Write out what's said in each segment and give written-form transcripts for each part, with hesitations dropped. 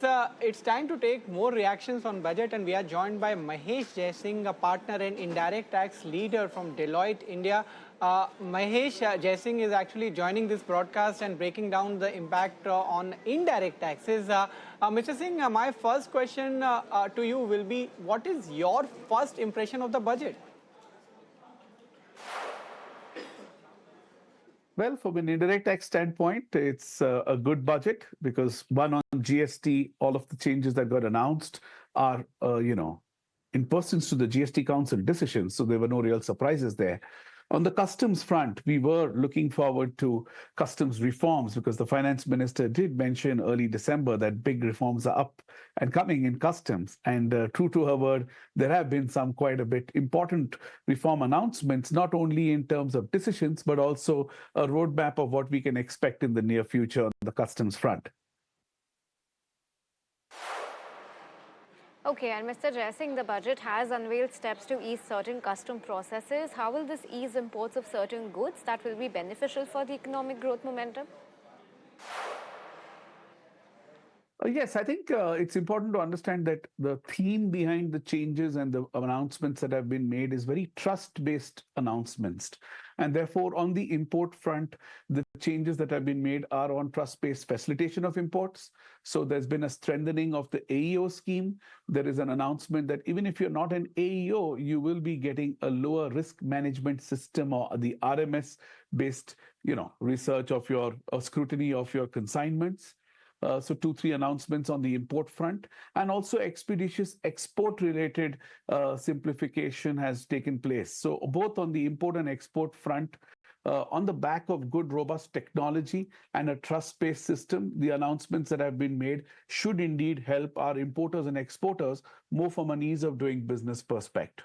It's time to take more reactions on budget, and we are joined by Mahesh Jaisingh, a partner and indirect tax leader from Deloitte, India. Mahesh Jaisingh is actually joining this broadcast and breaking down the impact on indirect taxes. Mr. Singh, my first question to you will be, what is your first impression of the budget? Well, from an indirect tax standpoint, it's a good budget because one on GST, all of the changes that got announced are, in persons to the GST Council decisions. So there were no real surprises there. On the customs front, we were looking forward to customs reforms because the finance minister did mention early December that big reforms are up and coming in customs. And true to her word, there have been some quite a bit important reform announcements, not only in terms of decisions, but also a roadmap of what we can expect in the near future on the customs front. Okay, and Mr. Jaisingh, the budget has unveiled steps to ease certain custom processes. How will this ease imports of certain goods that will be beneficial for the economic growth momentum? Yes, I think it's important to understand that the theme behind the changes and the announcements that have been made is very trust-based announcements. And therefore, on the import front, the changes that have been made are on trust-based facilitation of imports. So there's been a strengthening of the AEO scheme. There is an announcement that even if you're not an AEO, you will be getting a lower risk management system or the RMS-based, research of your or scrutiny of your consignments. So 2, 3 announcements on the import front, and also expeditious export-related simplification has taken place. So both on the import and export front, on the back of good, robust technology and a trust-based system, the announcements that have been made should indeed help our importers and exporters more from an ease of doing business perspective.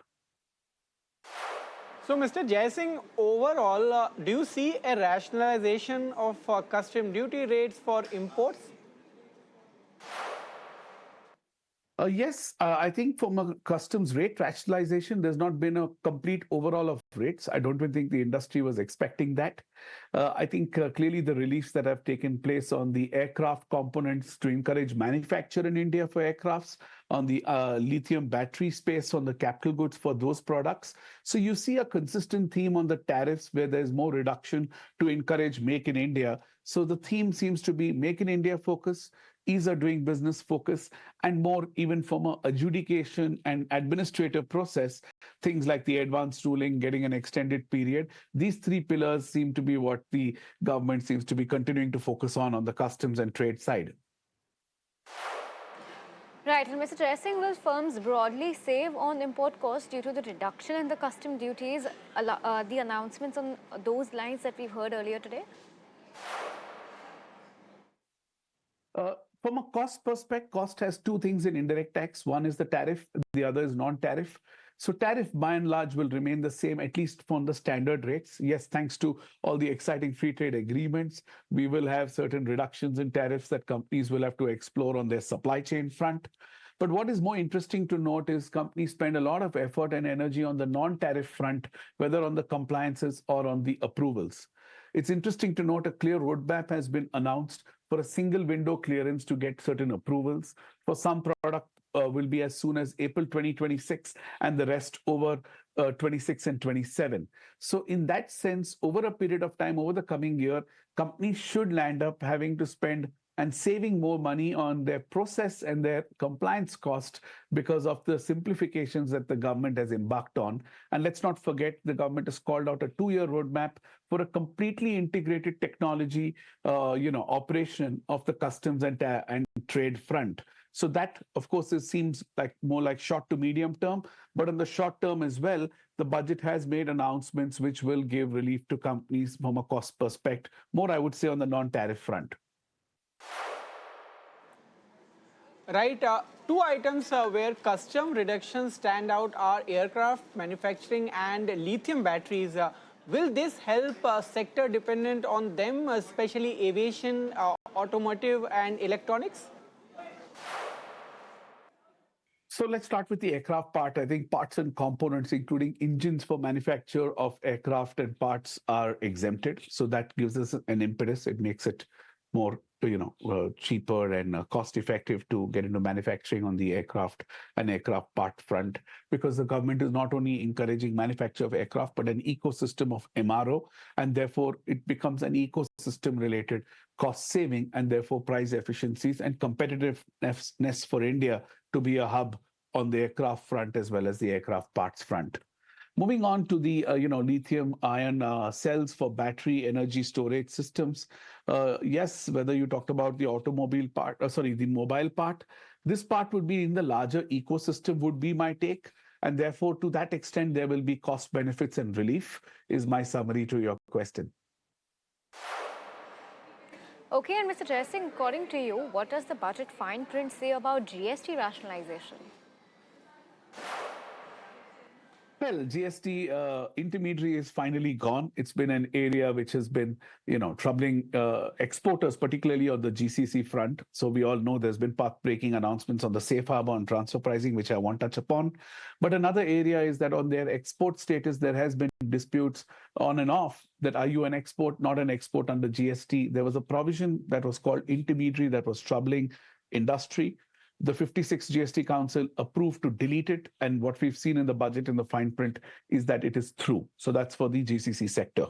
So, Mr. Jaisingh, overall, do you see a rationalization of custom duty rates for imports? Yes, I think from a customs rate rationalization, there's not been a complete overhaul of rates. I don't even think the industry was expecting that. I think clearly the reliefs that have taken place on the aircraft components to encourage manufacture in India for aircrafts, on the lithium battery space, on the capital goods for those products. So you see a consistent theme on the tariffs where there's more reduction to encourage make in India. So the theme seems to be make in India focus, ease of doing business focus, and more even from a adjudication and administrative process, things like the advanced ruling, getting an extended period. These 3 pillars seem to be what the government seems to be continuing to focus on the customs and trade side. Right, and Mr. Jaisingh, will firms broadly save on import costs due to the reduction in the custom duties, the announcements on those lines that we've heard earlier today? From a cost perspective, cost has 2 things in indirect tax. One is the tariff, the other is non-tariff. So tariff by and large will remain the same, at least from the standard rates. Yes, thanks to all the exciting free trade agreements, we will have certain reductions in tariffs that companies will have to explore on their supply chain front. But what is more interesting to note is companies spend a lot of effort and energy on the non-tariff front, whether on the compliances or on the approvals. It's interesting to note a clear roadmap has been announced for a single window clearance to get certain approvals. For some product will be as soon as April 2026 and the rest over 26 and 27. So in that sense, over a period of time, over the coming year, companies should land up having to spend and saving more money on their process and their compliance cost because of the simplifications that the government has embarked on. And let's not forget, the government has called out a 2-year roadmap for a completely integrated technology, operation of the customs and trade front. So that, of course, it seems like more like short to medium term, but in the short term as well, the budget has made announcements which will give relief to companies from a cost perspective, more I would say on the non-tariff front. Right. 2 items where custom reductions stand out are aircraft manufacturing and lithium batteries. Will this help sector dependent on them, especially aviation, automotive, and electronics? So let's start with the aircraft part. I think parts and components, including engines for manufacture of aircraft and parts, are exempted. So that gives us an impetus. It makes it more cheaper and cost effective to get into manufacturing on the aircraft and aircraft part front, because the government is not only encouraging manufacture of aircraft but an ecosystem of MRO, and therefore it becomes an ecosystem related cost saving and therefore price efficiencies and competitiveness for India to be a hub on the aircraft front as well as the aircraft parts front. Moving on to the lithium ion cells for battery energy storage systems. Yes, whether you talked about the automobile part, the mobile part, this part would be in the larger ecosystem would be my take. And therefore, to that extent, there will be cost benefits and relief is my summary to your question. Okay, and Mr. Jaisingh, according to you, what does the budget fine print say about GST rationalization? Well, GST intermediary is finally gone. It's been an area which has been, troubling exporters, particularly on the GCC front. So we all know there's been path-breaking announcements on the safe harbor on transfer pricing, which I won't touch upon. But another area is that on their export status, there has been disputes on and off that are you an export, not an export under GST. There was a provision that was called intermediary that was troubling industry. The 56 GST Council approved to delete it. And what we've seen in the budget in the fine print is that it is through. So that's for the GCC sector.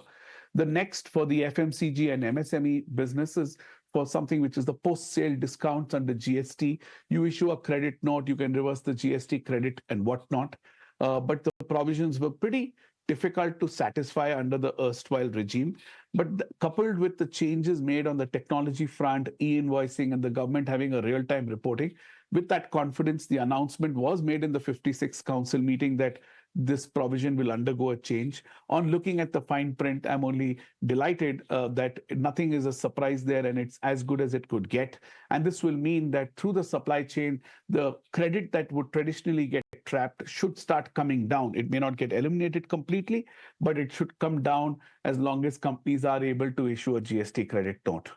The next for the FMCG and MSME businesses, for something which is the post-sale discounts under GST, you issue a credit note, you can reverse the GST credit and whatnot. But the provisions were pretty difficult to satisfy under the erstwhile regime. But coupled with the changes made on the technology front, e-invoicing, and the government having a real-time reporting, with that confidence, the announcement was made in the 56th Council meeting that this provision will undergo a change. On looking at the fine print, I'm only delighted that nothing is a surprise there and it's as good as it could get. And this will mean that through the supply chain, the credit that would traditionally get trapped should start coming down. It may not get eliminated completely, but it should come down as long as companies are able to issue a GST credit note.